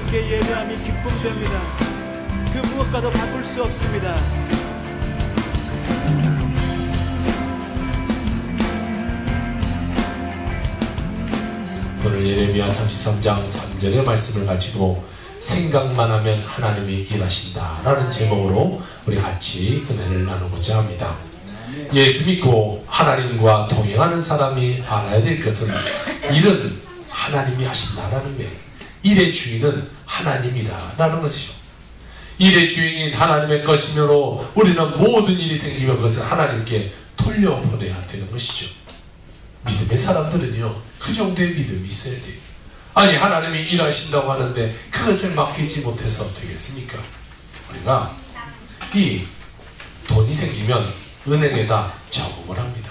하나님께 예배함이 기쁨됩니다. 그 무엇과도 바꿀 수 없습니다. 오늘 예레미야 33장 3절의 말씀을 가지고 생각만 하면 하나님이 일하신다 라는 제목으로 우리 같이 은혜를 나누고자 합니다. 예수 믿고 하나님과 동행하는 사람이 알아야 될 것은 일은 하나님이 하신다라는 거예요. 일의 주인은 하나님이다 라는 것이죠. 일의 주인인 하나님의 것이므로 우리는 모든 일이 생기면 그것을 하나님께 돌려보내야 되는 것이죠. 믿음의 사람들은요, 그 정도의 믿음이 있어야 돼요. 아니, 하나님이 일하신다고 하는데 그것을 맡기지 못해서 되겠습니까? 우리가 이 돈이 생기면 은행에다 저금을 합니다.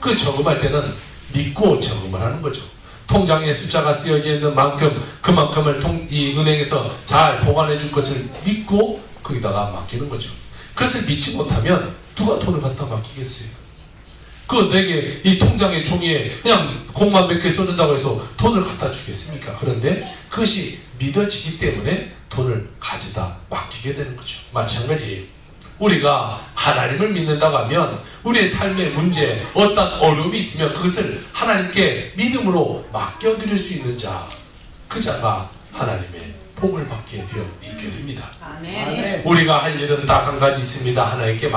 그 저금할 때는 믿고 저금을 하는 거죠. 통장에 숫자가 쓰여져 있는 만큼 그만큼을 이 은행에서 잘 보관해 줄 것을 믿고 거기다가 맡기는 거죠. 그것을 믿지 못하면 누가 돈을 갖다 맡기겠어요? 내게 이 통장의 종이에 그냥 공만 몇 개 쏟는다고 해서 돈을 갖다 주겠습니까? 그런데 그것이 믿어지기 때문에 돈을 가져다 맡기게 되는 거죠. 마찬가지 우리가 하나님을 믿는다고 하면 우리의 삶의 문제, 어떤 어려움이 있으면 그것을 하나님께 믿음으로 맡겨드릴 수 있는 자, 그 자가 하나님의 복을 받게 되어 있게 됩니다. 아멘. 우리가 할 일은 딱 한 가지 있습니다. 하나님께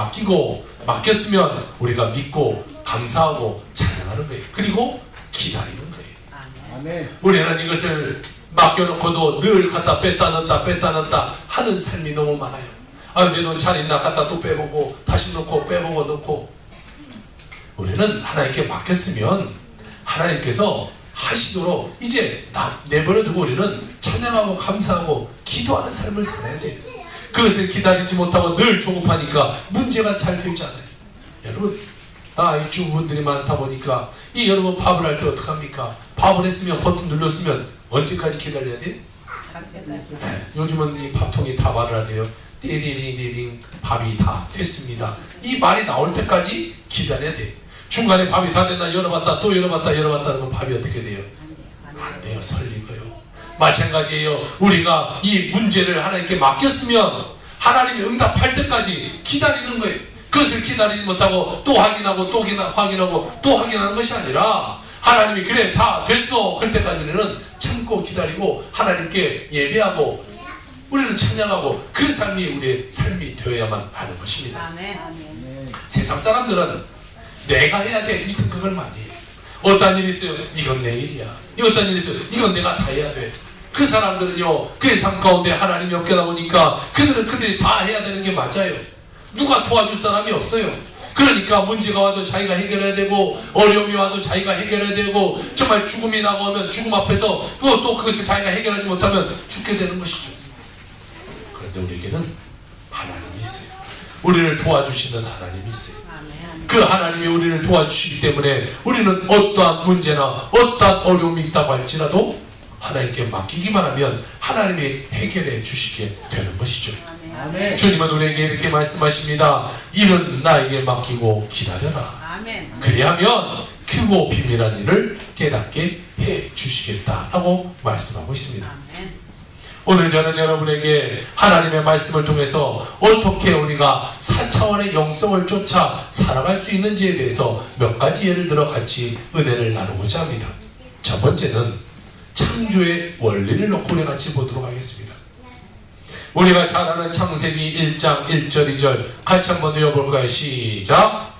맡겼으면 우리가 믿고 감사하고 찬양하는 거예요. 그리고 기다리는 거예요. 아멘. 우리는 이것을 맡겨놓고도 늘 갖다 뺐다 넣었다 하는 삶이 너무 많아요. 내 돈 잘 있나 갖다 또 빼보고 다시 넣고 빼보고 넣고. 우리는 하나님께 맡겼으면 하나님께서 하시도록 이제 내버려두고 우리는 찬양하고 감사하고 기도하는 삶을 살아야 돼요. 그것을 기다리지 못하고 늘 조급하니까 문제가 잘 되지 않아요. 여러분, 이 주부분들이 많다 보니까 여러분 밥을 할 때 어떡합니까? 밥을 했으면 버튼 눌렀으면 언제까지 기다려야 돼? 요즘은 이 밥통이 다 말을 하대요. 띠링 밥이 다 됐습니다. 이 말이 나올 때까지 기다려야 돼. 중간에 밥이 다 됐나 열어봤다 또 열어봤다 하면 밥이 어떻게 돼요? 안 돼요. 설리고요. 마찬가지예요. 우리가 이 문제를 하나님께 맡겼으면 하나님이 응답할 때까지 기다리는 거예요. 그것을 기다리지 못하고 또 확인하고 또 확인하고 또 확인하는 것이 아니라 하나님이 그래 다 됐어 그럴 때까지는 참고 기다리고 하나님께 예배하고 우리는 찬양하고 그 삶이 우리의 삶이 되어야만 하는 것입니다. 아멘. 세상 사람들은 내가 해야 돼 이 생각을 많이 해요. 어떤 일이 있어요? 이건 내 일이야. 어떤 일이 있어요? 이건 내가 다 해야 돼. 그 사람들은요, 그의 삶 가운데 하나님이 없게다 보니까 그들이 다 해야 되는 게 맞아요. 누가 도와줄 사람이 없어요. 그러니까 문제가 와도 자기가 해결해야 되고 어려움이 와도 자기가 해결해야 되고 정말 죽음이 나오면 죽음 앞에서 또 그것을 자기가 해결하지 못하면 죽게 되는 것이죠. 그런데 우리에게는 하나님이 있어요. 우리를 도와주시는 하나님이 있어요. 그 하나님이 우리를 도와주시기 때문에 우리는 어떠한 문제나 어떠한 어려움이 있다고 할지라도 하나님께 맡기기만 하면 하나님이 해결해 주시게 되는 것이죠. 아멘. 주님은 우리에게 이렇게 말씀하십니다. 일은 나에게 맡기고 기다려라. 아멘. 그리하면 크고 비밀한 일을 깨닫게 해 주시겠다라고 말씀하고 있습니다. 아멘. 오늘 저는 여러분에게 하나님의 말씀을 통해서 어떻게 우리가 4차원의 영성을 쫓아 살아갈 수 있는지에 대해서 몇 가지 예를 들어 같이 은혜를 나누고자 합니다. 첫 번째는 창조의 원리를 놓고 우리 같이 보도록 하겠습니다. 우리가 잘 아는 창세기 1장 1절 2절 같이 한번 외워볼까요? 시작.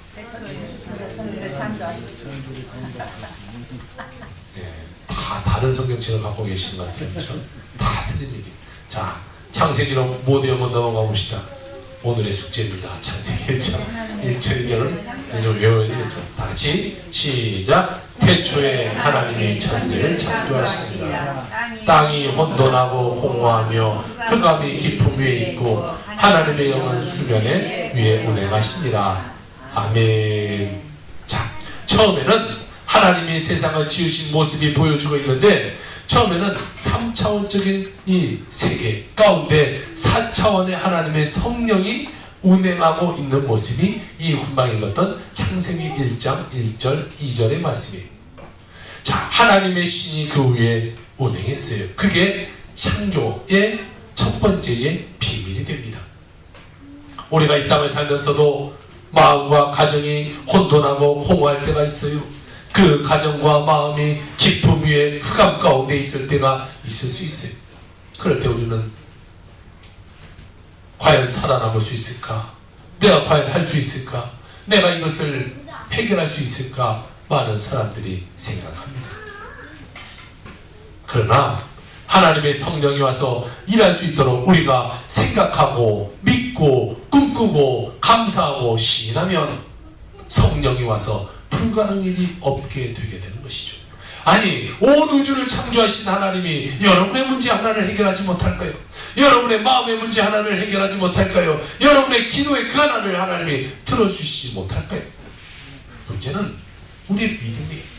다 다른 성경책을 갖고 계시는 것 같아요. 그렇죠? 다 틀린 얘기. 자, 창세기로 못 외우면 넘어가 봅시다. 오늘의 숙제입니다. 창세기 1장 1절 2절은 좀 외워야 되겠죠. 다 같이 시작. 태초에 하나님이 천지를 창조하시니라. 땅이 혼돈하고 공허하며 흑암이 깊음 위에 있고 하나님의 영은 수면에 위에 운행하시니라. 아멘. 자, 처음에는 하나님이 세상을 지으신 모습이 보여주고 있는데 처음에는 3차원적인 이 세계 가운데 4차원의 하나님의 성령이 운행하고 있는 모습이 이 훈방 읽었던 창세기 1장 1절 2절의 말씀이에요. 자, 하나님의 신이 그 위에 운행했어요. 그게 창조의 첫 번째의 비밀이 됩니다. 우리가 이 땅을 살면서도 마음과 가정이 혼돈하고 공허할 때가 있어요. 그 가정과 마음이 깊음 위에 흑암 가운데 있을 때가 있을 수 있어요. 그럴 때 우리는 과연 살아남을 수 있을까? 내가 과연 할 수 있을까? 내가 이것을 해결할 수 있을까? 많은 사람들이 생각합니다. 그러나 하나님의 성령이 와서 일할 수 있도록 우리가 생각하고 믿고 꿈꾸고 감사하고 시인하면 성령이 와서 불가능한 일이 없게 되게 되는 것이죠. 아니, 온 우주를 창조하신 하나님이 여러분의 문제 하나를 해결하지 못할까요? 여러분의 마음의 문제 하나를 해결하지 못할까요? 여러분의 기도의 그 하나를 하나님이 들어주시지 못할까요? 문제는 우리의 믿음이에요.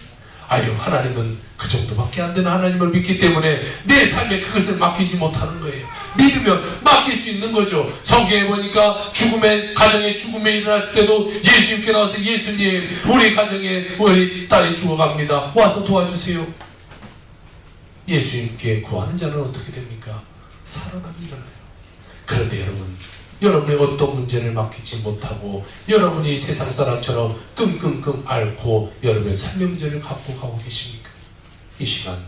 아유, 하나님은 그 정도밖에 안 되는 하나님을 믿기 때문에 내 삶에 그것을 맡기지 못하는 거예요. 믿으면 맡길 수 있는 거죠. 성경에 보니까 가정에 죽음에 일어났을 때도 예수님께 나와서 예수님, 우리 가정에 우리 딸이 죽어갑니다. 와서 도와주세요. 예수님께 구하는 자는 어떻게 됩니까? 살아남이 일어나요. 그런데 여러분의 어떤 문제를 맡기지 못하고 여러분이 세상 사람처럼 끙끙끙 앓고 여러분의 삶의 문제를 갖고 가고 계십니까? 이 시간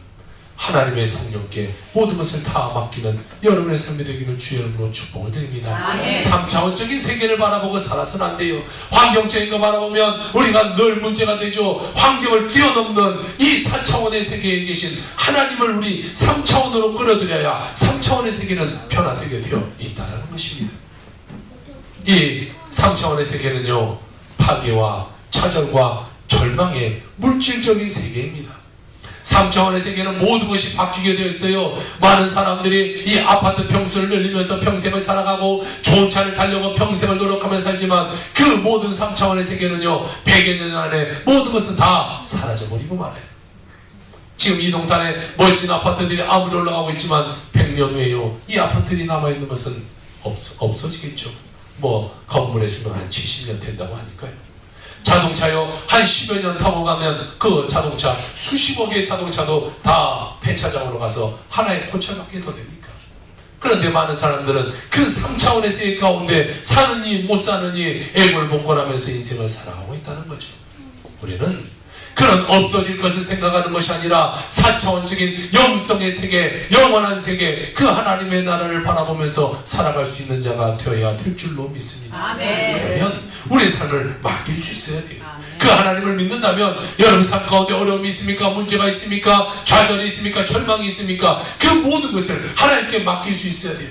하나님의 성령께 모든 것을 다 맡기는 여러분의 삶이 되기를 주의 이름으로 축복을 드립니다. 3차원적인 세계를 바라보고 살아서는 안 돼요. 환경적인 거 바라보면 우리가 늘 문제가 되죠. 환경을 뛰어넘는 이 4차원의 세계에 계신 하나님을 우리 3차원으로 끌어들여야 3차원의 세계는 변화되게 되어 있다는 것입니다. 이 3차원의 세계는요, 파괴와 차절과 절망의 물질적인 세계입니다. 3차원의 세계는 모든 것이 바뀌게 되어 있어요. 많은 사람들이 이 아파트 평수를 늘리면서 평생을 살아가고 좋은 차를 타려고 평생을 노력하며 살지만 그 모든 3차원의 세계는요, 100여 년 안에 모든 것은 다 사라져버리고 말아요. 지금 이 동탄에 멋진 아파트들이 아무리 올라가고 있지만 100년 후에요, 이 아파트들이 남아있는 것은 없어지겠죠. 건물의 수명 한 70년 된다고 하니까요. 자동차요, 한 10여 년 타고 가면 그 자동차, 수십억의 자동차도 다 폐차장으로 가서 하나의 고쳐받게 더 됩니까? 그런데 많은 사람들은 그 3차원의 세계 가운데 사느니 못 사느니 애걸복걸하면서 인생을 살아가고 있다는 거죠. 우리는 그런 없어질 것을 생각하는 것이 아니라 4차원적인 영성의 세계, 영원한 세계, 그 하나님의 나라를 바라보면서 살아갈 수 있는 자가 되어야 될 줄로 믿습니다. 그러면 우리의 삶을 맡길 수 있어야 돼요. 그 하나님을 믿는다면 여러분 삶 가운데 어려움이 있습니까? 문제가 있습니까? 좌절이 있습니까? 절망이 있습니까? 그 모든 것을 하나님께 맡길 수 있어야 돼요.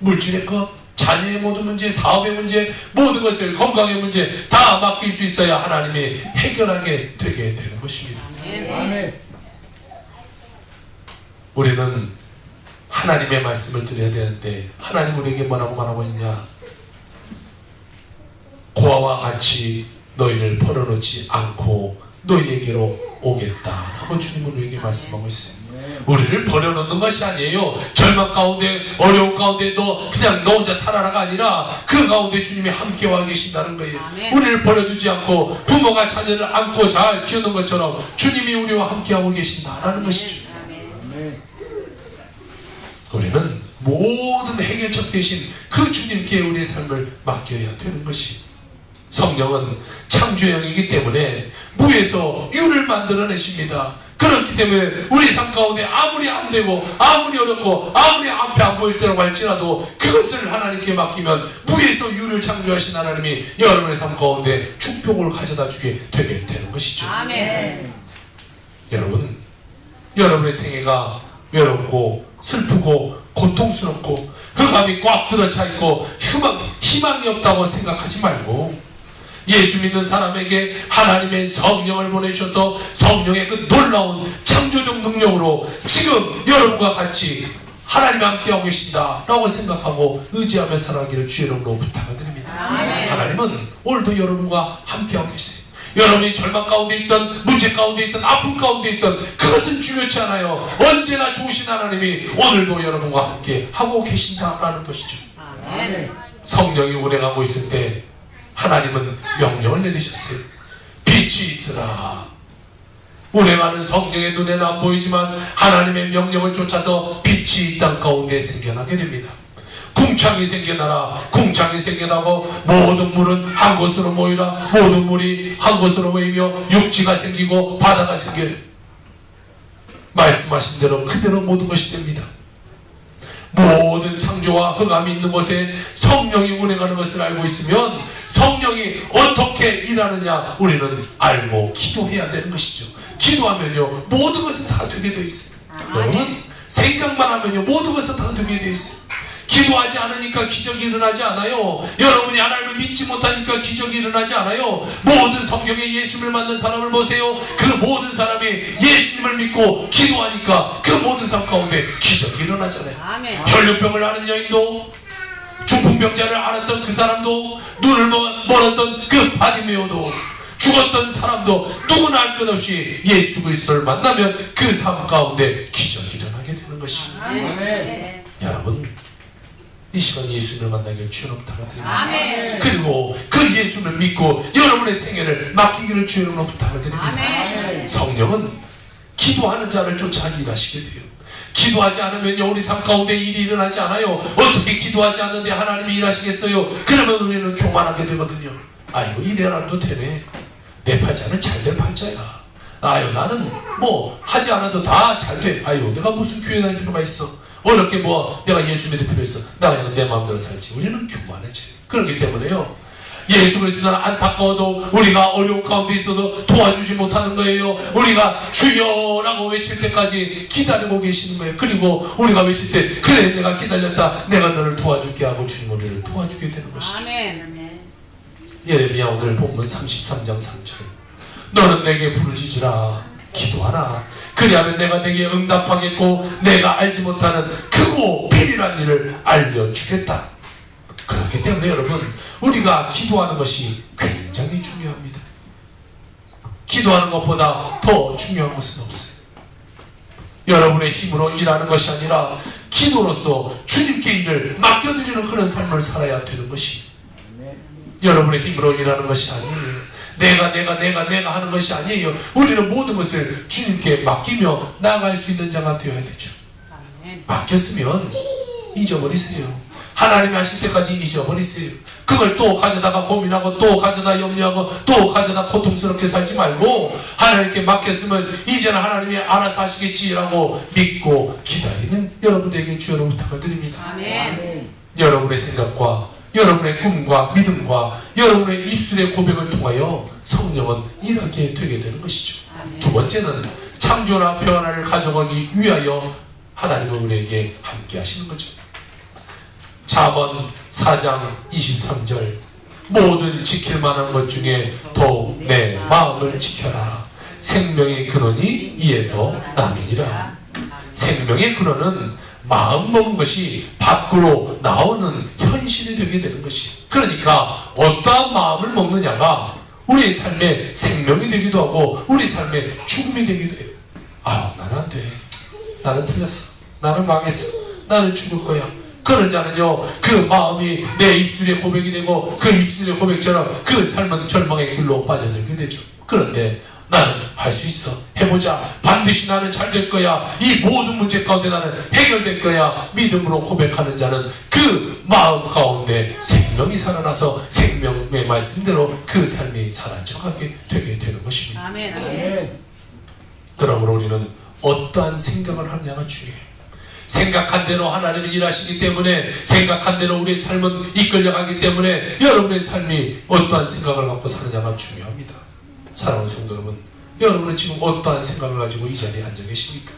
물질의 것, 자녀의 모든 문제, 사업의 문제, 모든 것을, 건강의 문제 다 맡길 수 있어야 하나님이 해결하게 되게 되는 것입니다. 우리는 하나님의 말씀을 드려야 되는데 하나님 우리에게 뭐라고 말하고 있냐? 고아와 같이 너희를 버려놓지 않고 너희에게로 오겠다 하고 주님은 우리에게 말씀하고 있어요. 우리를 버려놓는 것이 아니에요. 절망 가운데, 어려움 가운데 그냥 너 혼자 살아라가 아니라 그 가운데 주님이 함께와 계신다는 거예요. 우리를 버려두지 않고 부모가 자녀를 안고 잘 키우는 것처럼 주님이 우리와 함께하고 계신다라는 것이죠. 우리는 모든 해결책 대신 그 주님께 우리의 삶을 맡겨야 되는 것이, 성령은 창조의 영이기 때문에 무에서 유를 만들어내십니다. 그렇기 때문에 우리 삶 가운데 아무리 안 되고 아무리 어렵고 아무리 앞에 안 보일 때라고 할지라도 그것을 하나님께 맡기면 무에서 유를 창조하신 하나님이 여러분의 삶 가운데 축복을 가져다 주게 되게 되는 것이죠. 아멘. 여러분, 여러분의 생애가 외롭고 슬프고 고통스럽고 흑암이 꽉 들어차 있고 희망이 없다고 생각하지 말고 예수 믿는 사람에게 하나님의 성령을 보내셔서 성령의 그 놀라운 창조적 능력으로 지금 여러분과 같이 하나님 함께하고 계신다라고 생각하고 의지하며 살아가기를 주의 이름으로 부탁드립니다. 하나님은 오늘도 여러분과 함께하고 계세요. 여러분이 절망 가운데 있던, 문제 가운데 있던, 아픔 가운데 있던, 그것은 중요치 않아요. 언제나 좋으신 하나님이 오늘도 여러분과 함께 하고 계신다라는 것이죠. 성령이 운행하고 있을 때 하나님은 명령을 내리셨어요. 빛이 있으라. 운행하는 성령의 눈에는 안 보이지만 하나님의 명령을 쫓아서 빛이 이 땅 가운데 생겨나게 됩니다. 궁창이 생겨나라. 궁창이 생겨나고 모든 물은 한 곳으로 모이라. 모든 물이 한 곳으로 모이며 육지가 생기고 바다가 생겨요. 말씀하신 대로 그대로 모든 것이 됩니다. 모든 창조와 흑암이 있는 곳에 성령이 운행하는 것을 알고 있으면 성령이 어떻게 일하느냐 우리는 알고 기도해야 되는 것이죠. 기도하면요 모든 것은 다 되게 되어 있어요. 여러분 생각만 하면요 모든 것은 다 되게 되어 있어요. 기도하지 않으니까 기적이 일어나지 않아요. 여러분이 하나님을 믿지 못하니까 기적이 일어나지 않아요. 모든 성경에 예수님을 만난 사람을 보세요. 그 모든 사람이 예수님을 믿고 기도하니까 그 모든 삶 가운데 기적이 일어나잖아요. 아멘. 혈류병을 앓은 여인도, 중풍병자를 앓았던 그 사람도, 눈을 멀었던 그 바디메오도, 죽었던 사람도 누구나 할 것 없이 예수 그리스도를 만나면 그 삶 가운데 기적이 일어나게 되는 것입니다. 아멘. 여러분 이 시간 예수님을 만나길 주여 부탁드립니다. 아멘. 그리고 그 예수를 믿고 여러분의 생애를 맡기기를 주여 부탁드립니다. 아멘. 성령은 기도하는 자를 쫓아 일하시게 돼요. 기도하지 않으면요 우리 삶 가운데 일이 일어나지 않아요. 어떻게 기도하지 않는데 하나님이 일하시겠어요? 그러면 우리는 교만하게 되거든요. 아이고 이래라도 되네. 내 팔자는 잘될 팔자야. 아유 나는 뭐 하지 않아도 다 잘돼. 아유 내가 무슨 교회 다닐 필요가 있어. 어렵게 뭐 내가 예수 믿을 필요 있어. 나 그냥 내 마음대로 살지. 우리는 교만해져. 그렇기 때문에요 예수 그리스도는 안타까워도 우리가 어려운 가운데 있어도 도와주지 못하는 거예요. 우리가 주여라고 외칠 때까지 기다리고 계시는 거예요. 그리고 우리가 외칠 때 그래 내가 기다렸다 내가 너를 도와줄게 하고 주님 우리를 도와주게 되는 것이죠. 아멘. 예레미야 오늘 본문 33장 3절 너는 내게 부르짖으라 기도하라 그리하면 내가 내게 응답하겠고 내가 알지 못하는 크고 비밀한 일을 알려주겠다. 그렇기 때문에 여러분 우리가 기도하는 것이 굉장히 중요합니다. 기도하는 것보다 더 중요한 것은 없어요. 여러분의 힘으로 일하는 것이 아니라 기도로서 주님께 일을 맡겨드리는 그런 삶을 살아야 되는 것이 여러분의 힘으로 일하는 것이 아니에요. 내가 하는 것이 아니에요. 우리는 모든 것을 주님께 맡기며 나아갈 수 있는 자가 되어야 되죠. 맡겼으면 잊어버리세요. 하나님이 하실 때까지 잊어버리세요. 그걸 또 가져다가 고민하고 또 가져다 염려하고 또 가져다 고통스럽게 살지 말고 하나님께 맡겼으면 이제는 하나님이 알아서 하시겠지라고 믿고 기다리는 여러분들에게 주여로 부탁을 드립니다. 아멘. 여러분의 생각과 여러분의 꿈과 믿음과 여러분의 입술의 고백을 통하여 성령은 일하게 되게 되는 것이죠. 두 번째는 창조나 변화를 가져가기 위하여 하나님은 우리에게 함께 하시는 거죠. 잠언 4장 23절 모든 지킬 만한 것 중에 더욱 내 마음을 지켜라. 생명의 근원이 이에서 남이니라. 생명의 근원은 마음 먹은 것이 밖으로 나오는 현실이 되게 되는 것이. 그러니까 어떠한 마음을 먹느냐가 우리의 삶의 생명이 되기도 하고 우리 삶의 죽음이 되기도 해요. 아 나는 안 돼. 나는 틀렸어. 나는 망했어. 나는 죽을 거야. 그런 자는요 그 마음이 내 입술의 고백이 되고 그 입술의 고백처럼 그 삶은 절망의 길로 빠져들게 되죠. 그런데 나는 할 수 있어. 해보자. 반드시 나는 잘 될 거야. 이 모든 문제 가운데 나는 해결될 거야. 믿음으로 고백하는 자는 그 마음 가운데 생명이 살아나서 생명의 말씀대로 그 삶이 사라져가게 되게 되는 것입니다. 아멘. 그러므로 우리는 어떠한 생각을 하느냐가 중요해요. 생각한 대로 하나님이 일하시기 때문에 생각한 대로 우리의 삶은 이끌려가기 때문에 여러분의 삶이 어떠한 생각을 갖고 사느냐가 중요합니다. 사랑하는 성도 여러분, 여러분은 지금 어떠한 생각을 가지고 이 자리에 앉아 계십니까?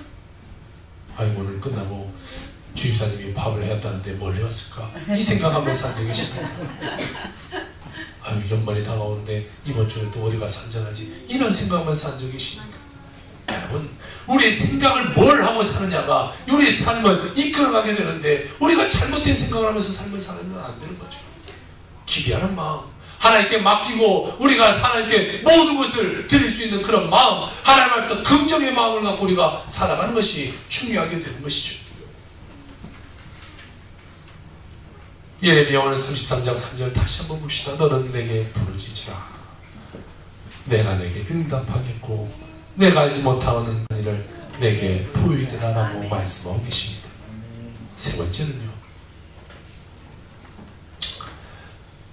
아이고 오늘 끝나고 주임사님이 밥을 해왔다는데 뭘 해왔을까? 이 생각하면서 앉아 계십니까? 아유 연말이 다가오는데 이번 주에 또 어디 가서 한잔하지? 이런 생각하면서 앉아 계십니까? 여러분 우리의 생각을 뭘 하고 사느냐가 우리의 삶을 이끌어가게 되는데 우리가 잘못된 생각을 하면서 삶을 살면 안 되는 거죠. 기대하는 마음 하나님께 맡기고 우리가 하나님께 모든 것을 드릴 수 있는 그런 마음 하나님 앞에서 긍정의 마음을 갖고 우리가 살아가는 것이 중요하게 되는 것이죠. 예레미야 오늘 33장 3절 다시 한번 봅시다. 너는 내게 부르짖으라 내가 내게 응답하겠고 내가 알지 못하는 일을 내게 보이리라라고 말씀하고 계십니다. 세 번째는요,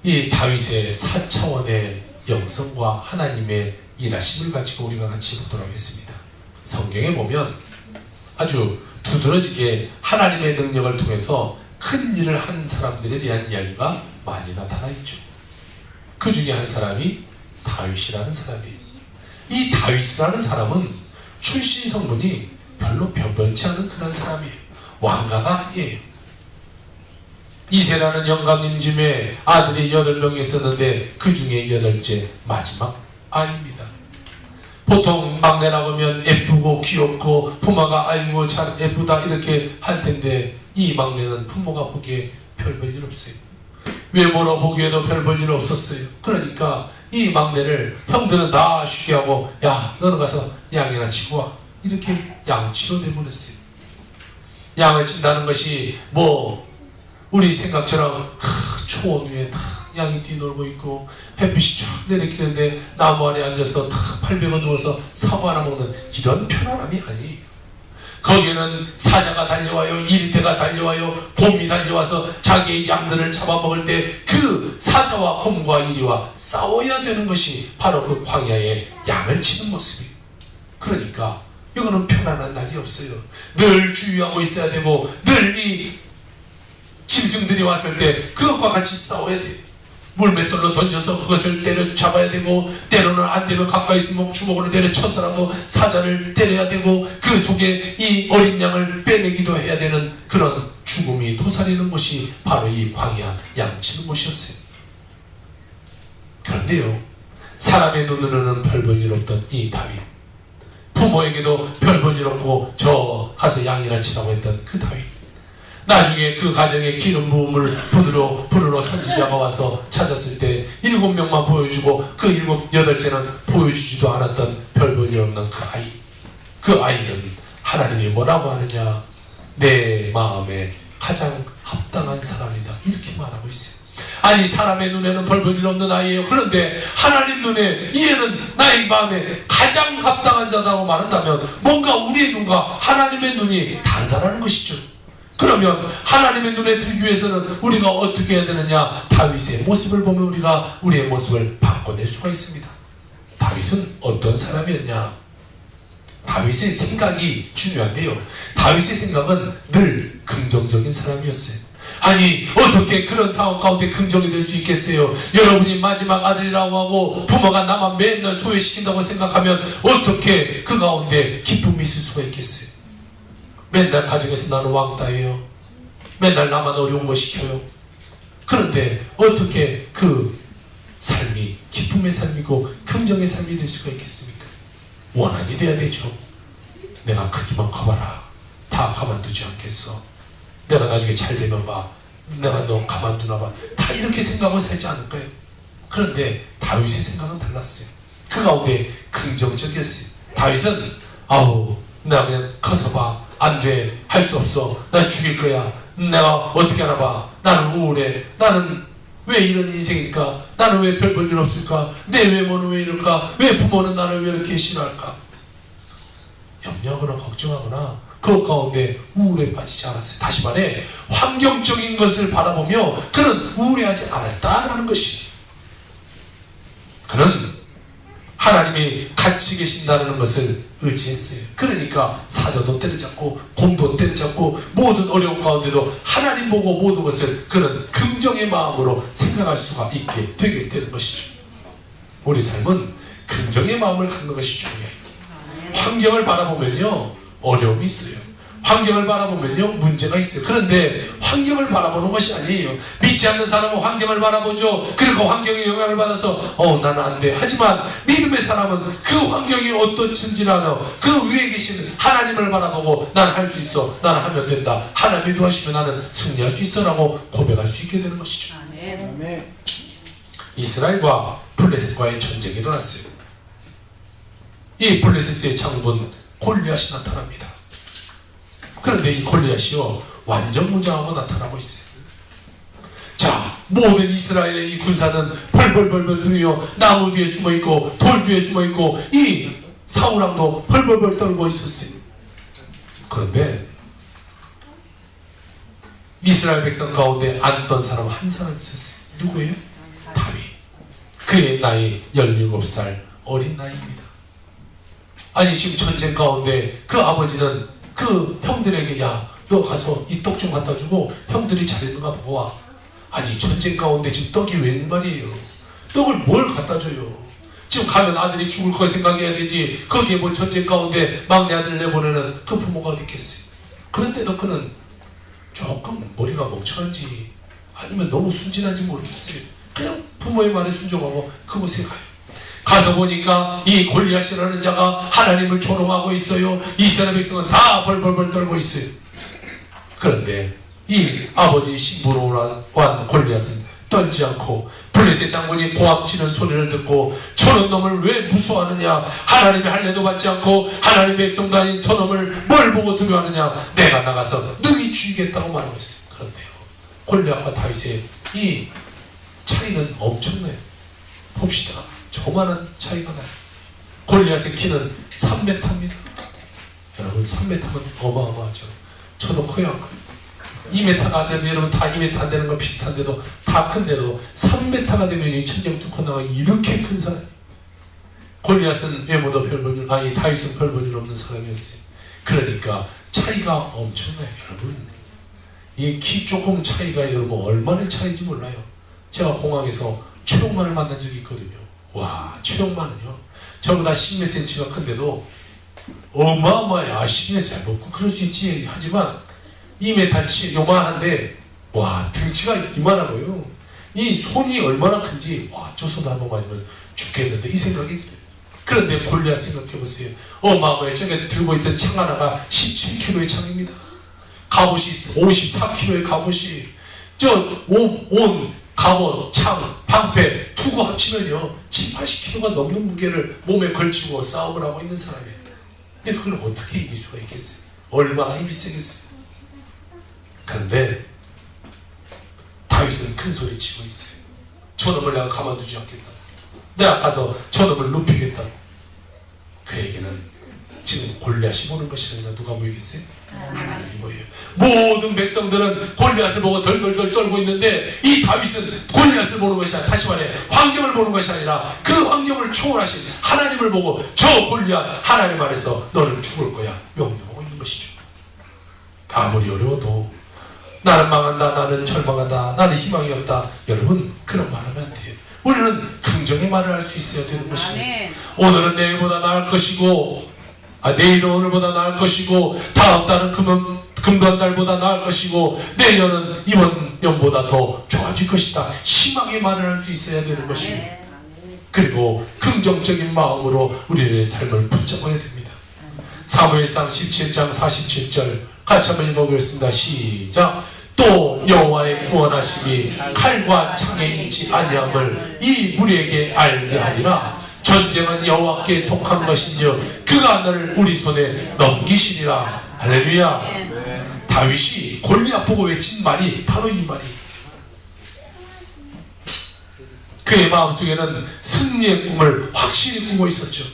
이 다윗의 4차원의 영성과 하나님의 일하심을 가지고 우리가 같이 보도록 하겠습니다. 성경에 보면 아주 두드러지게 하나님의 능력을 통해서 큰 일을 한 사람들에 대한 이야기가 많이 나타나 있죠. 그 중에 한 사람이 다윗이라는 사람이에요. 이 다윗이라는 사람은 출신 성분이 별로 변변치 않은 그런 사람이에요. 왕가가 아니에요. 이세라는 영감님 집에 아들이 8명이 있었는데 그 중에 8째 마지막 아이입니다. 보통 막내라고 하면 예쁘고 귀엽고 부모가 아이고 잘 예쁘다 이렇게 할 텐데 이 막내는 부모가 보기에 별 볼 일 없어요. 외모로 보기에도 별 볼 일 없었어요. 그러니까 이 막내를 형들은 다 쉽게 하고 야 너는 가서 양이나 치고 와 이렇게 양치로 내보냈어요. 양을 친다는 것이 뭐 우리 생각처럼 초원 위에 탁 양이 뛰놀고 있고 햇빛이 쫙 내리키는데 나무 아래 앉아서 탁 팔베고 누워서 사과 하나 먹는 이런 편안함이 아니에요. 거기에는 사자가 달려와요. 이리태가 달려와요. 곰이 달려와서 자기의 양들을 잡아먹을 때 그 사자와 곰과 이리와 싸워야 되는 것이 바로 그 광야의 양을 치는 모습이에요. 그러니까 이거는 편안한 날이 없어요. 늘 주의하고 있어야 되고 늘 이 짐승들이 왔을 때 그것과 같이 싸워야 돼요. 물맷돌로 던져서 그것을 때려잡아야 되고 때로는 안되면 가까이 있으면 주먹으로 때려쳐서라도 사자를 때려야 되고 그 속에 이 어린 양을 빼내기도 해야 되는 그런 죽음이 도사리는 곳이 바로 이 광야 양치는 곳이었어요. 그런데요, 사람의 눈으로는 별 볼 일 없던 이 다윗, 부모에게도 별 볼 일 없고 저 가서 양이나 치라고 했던 그 다윗, 나중에 그 가정에 기름 부음을 부르러 선지자가 와서 찾았을 때 7명만 보여주고 그 8째는 보여주지도 않았던 별 볼 일 없는 그 아이. 그 아이는 하나님이 뭐라고 하느냐, 내 마음에 가장 합당한 사람이다 이렇게 말하고 있어요. 아니 사람의 눈에는 별 볼 일 없는 아이예요. 그런데 하나님 눈에 얘는 나의 마음에 가장 합당한 자라고 말한다면 뭔가 우리의 눈과 하나님의 눈이 다르다는 것이죠. 그러면 하나님의 눈에 들기 위해서는 우리가 어떻게 해야 되느냐, 다윗의 모습을 보면 우리가 우리의 모습을 바꿔낼 수가 있습니다. 다윗은 어떤 사람이었냐, 다윗의 생각이 중요한데요, 다윗의 생각은 늘 긍정적인 사람이었어요. 아니 어떻게 그런 상황 가운데 긍정이 될 수 있겠어요? 여러분이 마지막 아들이라고 하고 부모가 나만 맨날 소외시킨다고 생각하면 어떻게 그 가운데 기쁨이 있을 수가 있겠어요? 맨날 가정에서 나는 왕따예요. 맨날 나만 어려운 거 시켜요. 그런데 어떻게 그 삶이 기쁨의 삶이고 긍정의 삶이 될 수가 있겠습니까? 원한이 돼야 되죠. 내가 크기만 커봐라. 다 가만두지 않겠어. 내가 나중에 잘 되면 봐. 내가 너 가만두나 봐. 다 이렇게 생각하고 살지 않을까요? 그런데 다윗의 생각은 달랐어요. 그 가운데 긍정적이었어요. 다윗은 아우 내가 그냥 커서 봐. 안 돼. 할 수 없어. 난 죽일 거야. 내가 어떻게 하나 봐. 나는 우울해. 나는 왜 이런 인생일까? 나는 왜 별 볼 일 없을까? 내 외모는 왜 이럴까? 왜 부모는 나를 왜 이렇게 싫어할까? 염려하거나 걱정하거나 그 가운데 우울에 빠지지 않았어요. 다시 말해 환경적인 것을 바라보며 그는 우울해하지 않았다라는 것이, 그는 하나님이 같이 계신다는 것을 의지했어요. 그러니까 사자도 때려잡고 곰도 때려잡고 모든 어려운 가운데도 하나님 보고 모든 것을 그는 긍정의 마음으로 생각할 수가 있게 되게 되는 것이죠. 우리 삶은 긍정의 마음을 갖는 것이 중요해요. 환경을 바라보면요 어려움이 있어요. 환경을 바라보면요 문제가 있어요. 그런데 환경을 바라보는 것이 아니에요. 믿지 않는 사람은 환경을 바라보죠. 그리고 환경에 영향을 받아서 나는 안 돼. 하지만 믿음의 사람은 그 환경이 어떻든지라도 그 위에 계신 하나님을 바라보고 나는 할 수 있어. 나는 하면 된다. 하나님이 도와주시면 나는 승리할 수 있어 라고 고백할 수 있게 되는 것이죠. 아멘. 이스라엘과 블레셋과의 전쟁이 일어났어요. 이 블레셋의 장군 골리앗이 나타납니다. 그런데 이 골리앗이요 완전 무장하고 나타나고 있어요. 자, 모든 이스라엘의 이 군사는 벌벌벌벌 뛰며 나무 뒤에 숨어있고 돌 뒤에 숨어있고 이 사울왕도 벌벌벌 떨고 있었어요. 그런데 이스라엘 백성 가운데 앉던 사람 한 사람 있었어요. 누구예요? 다윗. 그의 나이 17살 어린 나이입니다. 아니 지금 전쟁 가운데 그 아버지는 그 형들에게 야 너 가서 이 떡 좀 갖다 주고 형들이 잘했는가 보고 와. 아니 전쟁 가운데 지금 떡이 웬 말이에요. 떡을 뭘 갖다 줘요. 지금 가면 아들이 죽을 거 생각해야 되지. 거기에 뭘 전쟁 가운데 막내 아들 내보내는 그 부모가 어디 있겠어요. 그런데도 그는 조금 머리가 멍청한지 아니면 너무 순진한지 모르겠어요. 그냥 부모의 말에 순종하고 그곳에 가요. 가서 보니까 이 골리앗이라는 자가 하나님을 조롱하고 있어요. 이스라엘 백성은 다 벌벌벌 떨고 있어요. 그런데 이 아버지 신부로 온 골리앗은 떨지 않고 블레셋 장군이 고함 치는 소리를 듣고 저런 놈을 왜 무서워하느냐. 하나님의 할례도 받지 않고 하나님의 백성도 아닌 저놈을 뭘 보고 두려워하느냐. 내가 나가서 능히 죽이겠다고 말하고 있어요. 그런데요 골리앗과 다윗의 이 차이는 엄청나요. 봅시다. 조그마한 차이가 나요. 골리앗의 키는 3m입니다. 여러분 3m면 어마어마하죠. 저도 커요 안 커요? 2m가 안 돼도 여러분 다 2m 안 되는 거 비슷한데도 다 큰데도 3m가 되면 이 천정 뚫고 나가 이렇게 큰 사람. 골리앗은 외모도 별 볼일 아니 다윗은 별 볼일 없는 사람이었어요. 그러니까 차이가 엄청나요. 여러분 이 키 조금 차이가 여러분 얼마나 차이인지 몰라요. 제가 공항에서 최용만을 만난 적이 있거든요. 와 최용만은요 저보다 10몇 cm가 큰데도 어마어마해요. 10몇 cm 먹고 그럴 수 있지. 하지만 2m7 요만한데 와 등치가 이만하고요. 이 손이 얼마나 큰지 와 저 손 한번 맞으면 죽겠는데 이 생각이 들어요. 그런데 골리앗 생각해보세요. 어마어마해. 저게 들고 있던 창 하나가 17kg의 창입니다. 갑옷이 54kg의 갑옷이 온 갑옷, 창, 방패, 투구 합치면요 70-80kg가 넘는 무게를 몸에 걸치고 싸움을 하고 있는 사람이에요. 근데 그걸 어떻게 이길 수가 있겠어요? 얼마나 힘이 세겠어요? 그런데 다윗은 큰 소리 치고 있어요. 저놈을 내가 가만두지 않겠다. 내가 가서 저놈을 눕히겠다. 그에게는 지금 골리앗이 보는 것이 아니라 누가 보이겠어요? 하나님이 보여요. 모든 백성들은 골리앗을 보고 덜덜덜 떨고 있는데 이 다윗은 골리앗을 보는 것이 아니라 다시 말해 환경을 보는 것이 아니라 그 환경을 초월하신 하나님을 보고 저 골리앗 하나님 안에서 너는 죽을 거야 명령하고 있는 것이죠. 아무리 어려워도 나는 망한다, 나는 절망한다, 나는 희망이 없다. 여러분 그런 말 하면 안 돼요. 우리는 긍정의 말을 할 수 있어야 되는 것입니다. 오늘은 내일보다 나을 것이고 내일은 오늘보다 나을 것이고 다음 달은 금번 달보다 나을 것이고 내년은 이번 년보다 더 좋아질 것이다. 희망의 말을 할 수 있어야 되는 것입니다. 그리고 긍정적인 마음으로 우리의 삶을 붙잡아야 됩니다. 사무엘상 17장 47절 같이 한번 읽어보겠습니다. 시작. 또 여호와의 구원하심이 칼과 창에 있지 아니함을 이 무리에게 알게 하리라. 전쟁은 여호와께 속한 것인즉 그가 너를 우리 손에 넘기시리라. 할렐루야. 다윗이 골리앗 보고 외친 말이 바로 이 말이. 그의 마음속에는 승리의 꿈을 확실히 꾸고 있었죠.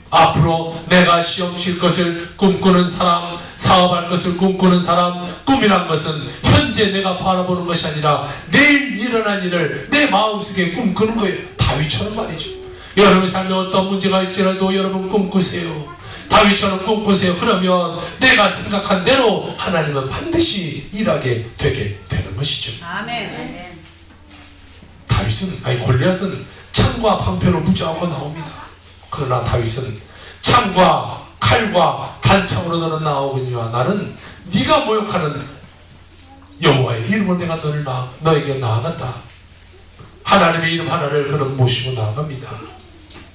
앞으로 내가 시험 칠 것을 꿈꾸는 사람, 사업할 것을 꿈꾸는 사람, 꿈이란 것은 현재 내가 바라보는 것이 아니라 내일 일어날 일을 내 마음속에 꿈꾸는 거예요. 다윗처럼 말이죠. 여러분 삶에 어떤 문제가 있지라도 여러분 꿈꾸세요. 다윗처럼 꿈꾸세요. 그러면 내가 생각한 대로 하나님은 반드시 일하게 되게 되는 것이죠. 아멘. 골리앗은 창과 방패로 무장하고 나옵니다. 그러나 다윗은 창과 칼과 단창으로 너는 나오거니와 나는 네가 모욕하는 여호와의 이름으로 내가 너에게 나아간다. 하나님의 이름 하나를 그는 모시고 나아갑니다.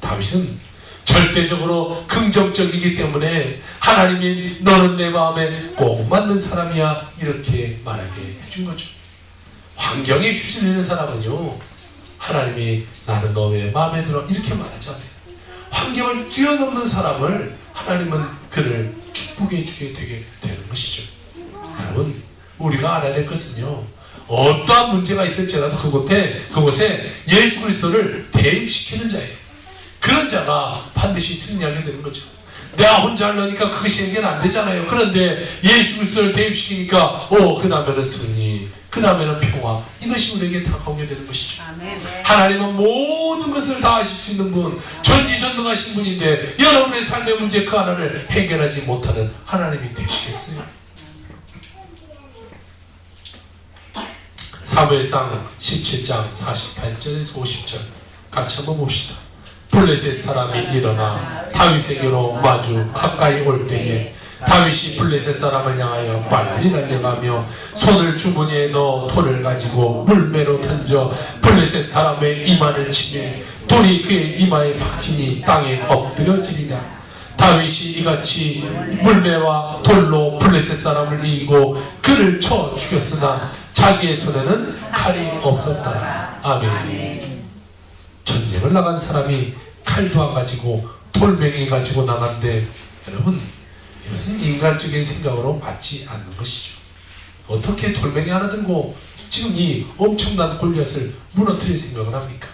다윗은 절대적으로 긍정적이기 때문에 하나님이 너는 내 마음에 꼭 맞는 사람이야 이렇게 말하게 해준 거죠. 환경에 휩쓸리는 사람은요 하나님이 나는 너의 마음에 들어 이렇게 말하지 않아요. 환경을 뛰어넘는 사람을 하나님은 그를 축복해 주게 되게 되는 것이죠. 여러분 우리가 알아야 될 것은요 어떠한 문제가 있을지라도 그곳에 예수 그리스도를 대입시키는 자예요. 그런 자가 반드시 승리하게 되는 거죠. 내가 혼자 하려니까 그것이 해결 안 되잖아요. 그런데 예수 그리스도를 대입시키니까 그 다음에는 승리, 그 다음에는 평화, 이것이 우리에게 다가오게 되는 것이죠. 아멘. 하나님은 모든 것을 다 하실 수 있는 분, 전지전능하신 분인데 여러분의 삶의 문제 그 하나를 해결하지 못하는 하나님이 되시겠어요? 사무엘상 17장 48절에서 50절 같이 한번 봅시다. 블레셋 사람이 일어나 다윗에게로 마주 가까이 올 때에 다윗이 블레셋 사람을 향하여 빨리 달려가며 손을 주머니에 넣어 돌을 가지고 물매로 던져 블레셋 사람의 이마를 치매 돌이 그의 이마에 박히니 땅에 엎드려지리라. 다윗이 이같이 물매와 돌로 블레셋 사람을 이기고 그를 쳐 죽였으나 자기의 손에는 칼이 없었더라. 아멘. 전쟁을 나간 사람이 칼도 안 가지고 돌멩이 가지고 나간데 여러분, 이것은 인간적인 생각으로 맞지 않는 것이죠. 어떻게 돌멩이 하나 들고 지금 이 엄청난 골리앗을 무너뜨릴 생각을 합니까?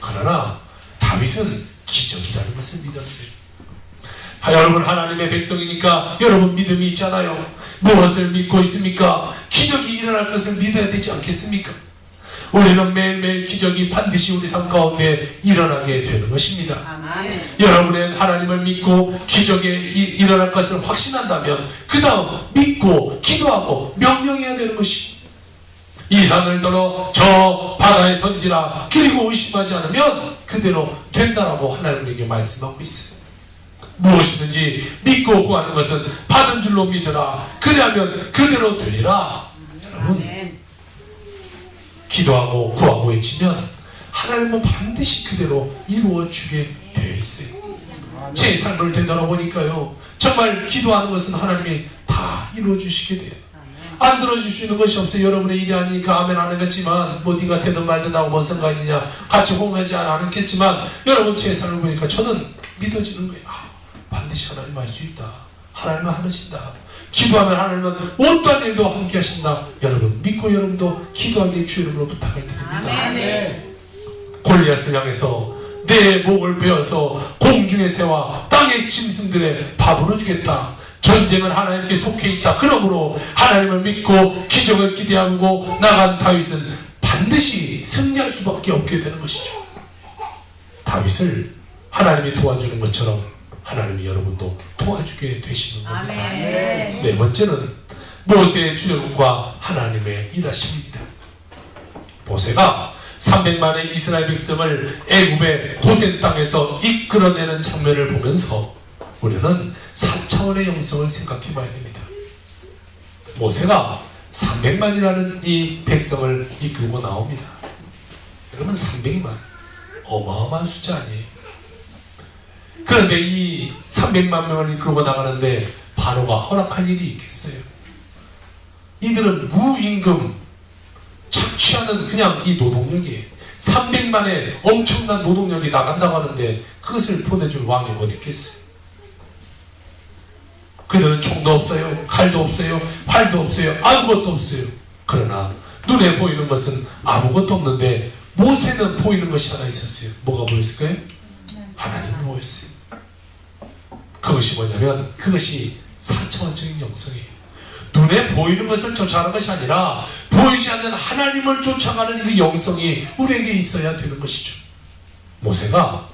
그러나 다윗은 기적이라는 것을 믿었어요. 여러분, 하나님의 백성이니까 여러분 믿음이 있잖아요. 무엇을 믿고 있습니까? 기적이 일어날 것을 믿어야 되지 않겠습니까? 우리는 매일매일 기적이 반드시 우리 삶 가운데 일어나게 되는 것입니다. 아멘. 여러분의 하나님을 믿고 기적이 일어날 것을 확신한다면 그 다음 믿고 기도하고 명령해야 되는 것이, 이 산을 들어 저 바다에 던지라 그리고 의심하지 않으면 그대로 된다라고 하나님에게 말씀하고 있어요. 무엇이든지 믿고 구하는 것은 받은 줄로 믿으라. 그리하면 그대로 되리라. 여러분, 기도하고 구하고 외치면 하나님은 반드시 그대로 이루어주게 되어 있어요. 제 삶을 되돌아보니까요, 정말 기도하는 것은 하나님이 다 이루어주시게 돼요. 안 들어주시는 것이 없어요. 여러분의 일이 아니니까 아멘 안 하겠지만 뭐 네가 되든 말든 하고 뭔 상관이냐, 같이 홍하지 않겠지만 여러분 제 삶을 보니까 저는 믿어지는 거예요. 반드시 하나님 할 수 있다. 하나님은 하신다. 기도하면 하나님은 어떠한 일도 함께 하신다. 여러분 믿고 여러분도 기도하기에 주 이름으로 부탁을 드립니다. 아멘. 골리앗을 향해서 내 목을 베어서 공중의 새와 땅의 짐승들의 밥으로 주겠다. 전쟁은 하나님께 속해 있다. 그러므로 하나님을 믿고 기적을 기대하고 나간 다윗은 반드시 승리할 수밖에 없게 되는 것이죠. 다윗을 하나님이 도와주는 것처럼 하나님이 여러분도 도와주게 되시는 겁니다. 아멘. 네 번째는 모세의 출애굽과 하나님의 일하심입니다. 모세가 300만의 이스라엘 백성을 애굽의 고센 땅에서 이끌어내는 장면을 보면서 우리는 4차원의 영성을 생각해 봐야 됩니다. 모세가 300만이라는 이 백성을 이끌고 나옵니다. 여러분, 300만 어마어마한 숫자 아니에요? 그런데 이 300만 명을 이끌고 나가는데 바로가 허락할 일이 있겠어요? 이들은 무임금 착취하는 그냥 이 노동력이에요. 300만의 엄청난 노동력이 나간다고 하는데 그것을 보내줄 왕이 어디 있겠어요? 그들은 총도 없어요, 칼도 없어요, 활도 없어요, 아무것도 없어요. 그러나 눈에 보이는 것은 아무것도 없는데 모세는 보이는 것이 하나 있었어요. 뭐가 보였을까요? 하나님이 보였어요. 그것이 뭐냐면 그것이 4차원적인 영성이에요. 눈에 보이는 것을 쫓아가는 것이 아니라 보이지 않는 하나님을 쫓아가는 그 영성이 우리에게 있어야 되는 것이죠. 모세가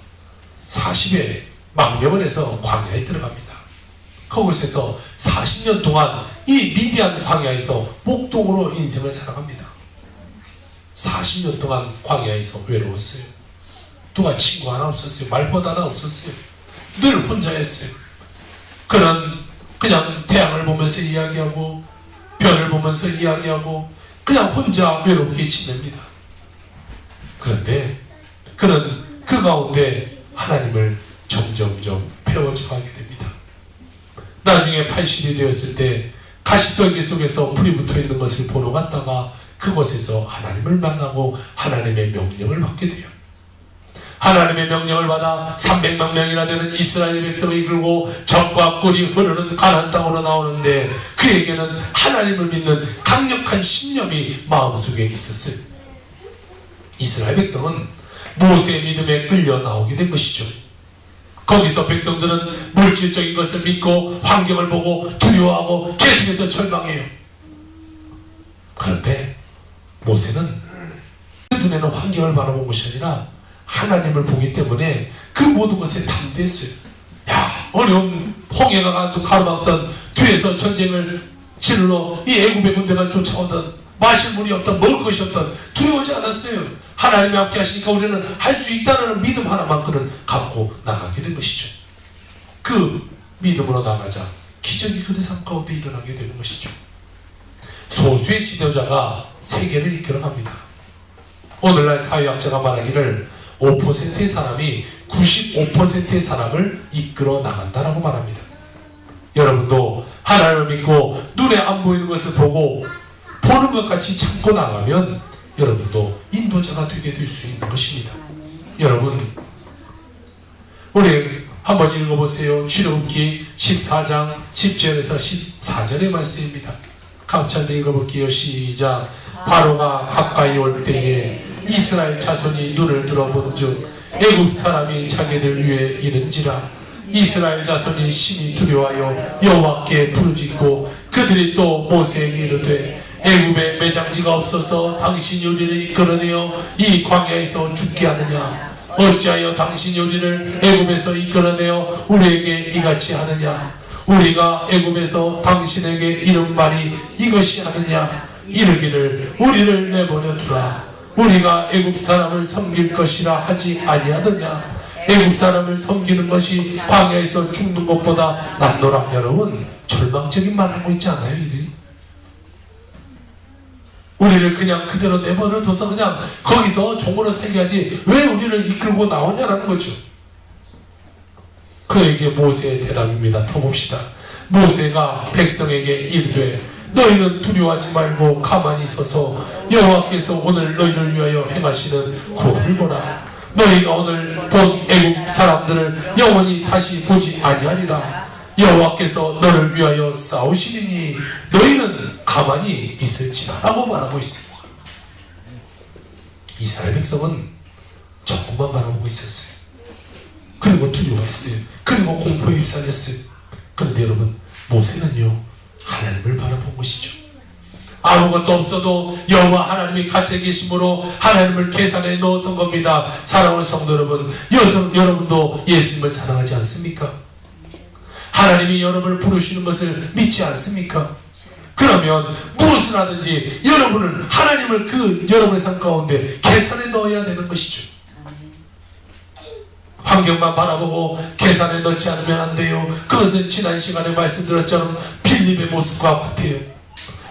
40에 망명을 해서 광야에 들어갑니다. 그곳에서 40년 동안 이 미디안 광야에서 목동으로 인생을 살아갑니다. 40년 동안 광야에서 외로웠어요. 누가 친구 하나 없었어요. 말벗 하나 없었어요. 늘 혼자였어요. 그냥 태양을 보면서 이야기하고 별을 보면서 이야기하고 그냥 혼자 외롭게 지냅니다. 그런데 그는 그 가운데 하나님을 점점점 배워가게 됩니다. 나중에 80이 되었을 때 가시떨기 속에서 불이 붙어있는 것을 보러 갔다가 그곳에서 하나님을 만나고 하나님의 명령을 받게 돼요. 하나님의 명령을 받아 300만 명이나 되는 이스라엘 백성을 이끌고 적과 꿀이 흐르는 가나안 땅으로 나오는데 그에게는 하나님을 믿는 강력한 신념이 마음속에 있었어요. 이스라엘 백성은 모세의 믿음에 끌려 나오게 된 것이죠. 거기서 백성들은 물질적인 것을 믿고 환경을 보고 두려워하고 계속해서 절망해요. 그런데 모세는 그 눈에는 환경을 바라본 것이 아니라 하나님을 보기 때문에 그 모든 것에 담대했어요. 야, 어려운 홍해가 가로막던 뒤에서 전쟁을 치르러 이 애굽의 군대가 쫓아오던 마실 물이 없던 먹을 것이 없던 두려워하지 않았어요. 하나님이 함께 하시니까 우리는 할 수 있다는 믿음 하나만큼은 갖고 나가게 된 것이죠. 그 믿음으로 나가자 기적이 그들 삶 가운데 일어나게 되는 것이죠. 소수의 지도자가 세계를 이끌어갑니다. 오늘날 사회학자가 말하기를 5%의 사람이 95%의 사람을 이끌어 나간다라고 말합니다. 여러분도 하나님을 믿고 눈에 안 보이는 것을 보고 보는 것 같이 참고 나가면 여러분도 인도자가 되게 될 수 있는 것입니다. 여러분, 우리 한번 읽어보세요. 출애굽기 14장 10절에서 14절의 말씀입니다. 감찬데 읽어볼게요. 시작. 바로가 가까이 올 때에 이스라엘 자손이 눈을 들어본즉 애굽 사람이 자기들 위해 이른지라. 이스라엘 자손이 심히 두려워하여 여호와께 부르짖고 그들이 또 모세에게 이르되 애굽에 매장지가 없어서 당신이 우리를 이끌어내어 이 광야에서 죽게 하느냐. 어찌하여 당신이 우리를 애굽에서 이끌어내어 우리에게 이같이 하느냐. 우리가 애굽에서 당신에게 이른 말이 이것이 하느냐. 이르기를 우리를 내보내 두라. 우리가 애굽 사람을 섬길 것이라 하지 아니하느냐. 애굽 사람을 섬기는 것이 광야에서 죽는 것보다 낫노라. 여러분, 절망적인 말 하고 있지 않아요, 이들이? 우리를 그냥 그대로 내버려둬서 그냥 거기서 종으로 살게 하지 왜 우리를 이끌고 나오냐라는 거죠. 그에게 모세의 대답입니다. 더 봅시다. 모세가 백성에게 이르되 너희는 두려워하지 말고 가만히 서서 여호와께서 오늘 너희를 위하여 행하시는 구원을 보라. 너희가 오늘 본 애굽 사람들을 영원히 다시 보지 아니하리라. 여호와께서 너를 위하여 싸우시리니 너희는 가만히 있을지라 라고 말하고 있습니다. 이스라엘 백성은 저것만 바라보고 있었어요. 그리고 두려워했어요. 그리고 공포에 휩싸였어요. 그런데 여러분, 모세는요 하나님을 바라본 것이죠. 아무것도 없어도 여호와 하나님이 같이 계심으로 하나님을 계산해 넣었던 겁니다. 사랑하는 성도 여러분, 여러분도 예수님을 사랑하지 않습니까? 하나님이 여러분을 부르시는 것을 믿지 않습니까? 그러면 무엇을 하든지 여러분은 하나님을 그 여러분의 삶 가운데 계산해 넣어야 되는 것이죠. 환경만 바라보고 계산해 넣지 않으면 안 돼요. 그것은 지난 시간에 말씀드렸처럼 빌립의 모습과 같아요.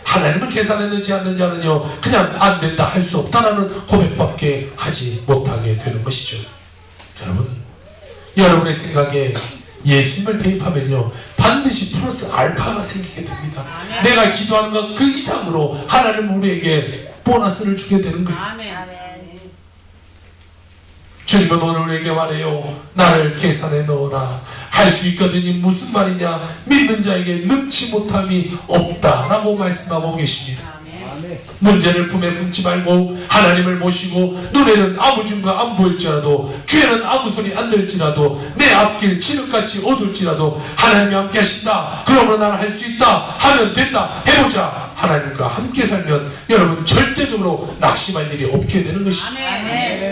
하나님을 계산해 넣지 않는 자는요 그냥 안 된다, 할 수 없다라는 고백밖에 하지 못하게 되는 것이죠. 여러분, 여러분의 생각에 예수님을 대입하면요 반드시 플러스 알파가 생기게 됩니다. 내가 기도하는 것 그 이상으로 하나님은 우리에게 보너스를 주게 되는 거예요. 주님은 오늘 우리에게 말해요. 나를 계산해 넣어라. 할 수 있거든요. 무슨 말이냐? 믿는 자에게 능치 못함이 없다라고 말씀하고 계십니다. 문제를 품에 품지 말고 하나님을 모시고 눈에는 아무 증거 안 보일지라도 귀에는 아무 소리 안 들지라도 내 앞길 지륵같이 어둘지라도 하나님이 함께 하신다. 그러므로 나는 할 수 있다. 하면 된다. 해보자. 하나님과 함께 살면 여러분 절대적으로 낙심할 일이 없게 되는 것이죠.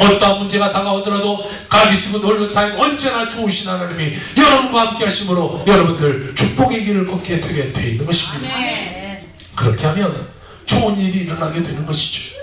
어떠한 문제가 다가오더라도 가비수고 놀로타임 언제나 좋으신 하나님이 여러분과 함께 하심으로 여러분들 축복의 길을 걷게 되게 돼 있는 것입니다. 그렇게 하면 좋은 일이 일어나게 되는 것이죠.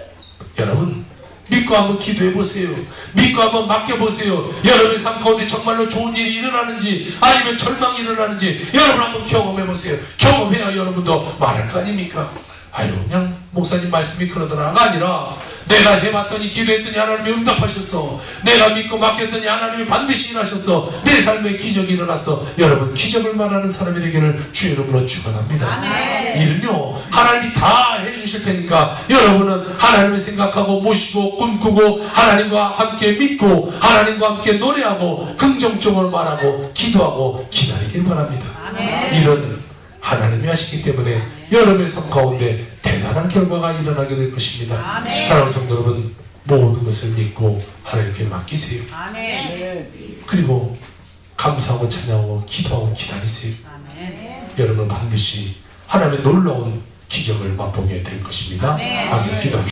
여러분, 믿고 한번 기도해 보세요. 믿고 한번 맡겨보세요. 여러분의 삶 가운데 정말로 좋은 일이 일어나는지 아니면 절망이 일어나는지 여러분 한번 경험해 보세요. 경험해야 여러분도 말할 거 아닙니까? 아유, 그냥 목사님 말씀이 그러더라가 아니라 내가 해봤더니 기도했더니 하나님이 응답하셨어. 내가 믿고 맡겼더니 하나님이 반드시 일하셨어. 내 삶에 기적이 일어났어. 여러분, 기적을 말하는 사람이 되기를 주의 이름으로 축원합니다. 이는요 하나님이 다 해주실 테니까 여러분은 하나님을 생각하고 모시고 꿈꾸고 하나님과 함께 믿고 하나님과 함께 노래하고 긍정적으로 말하고 기도하고 기다리길 바랍니다. 이런 하나님이 하시기 때문에 여러분의 삶 가운데 대단한 결과가 일어나게 될 것입니다. 사랑하는 성도 여러분, 모든 것을 믿고 하나님께 맡기세요. 그리고 감사하고 찬양하고 기도하고 기다리세요. 아멘. 여러분 반드시 하나님의 놀라운 기적을 맛보게 될 것입니다. 아멘. 아멘. 기도합시다.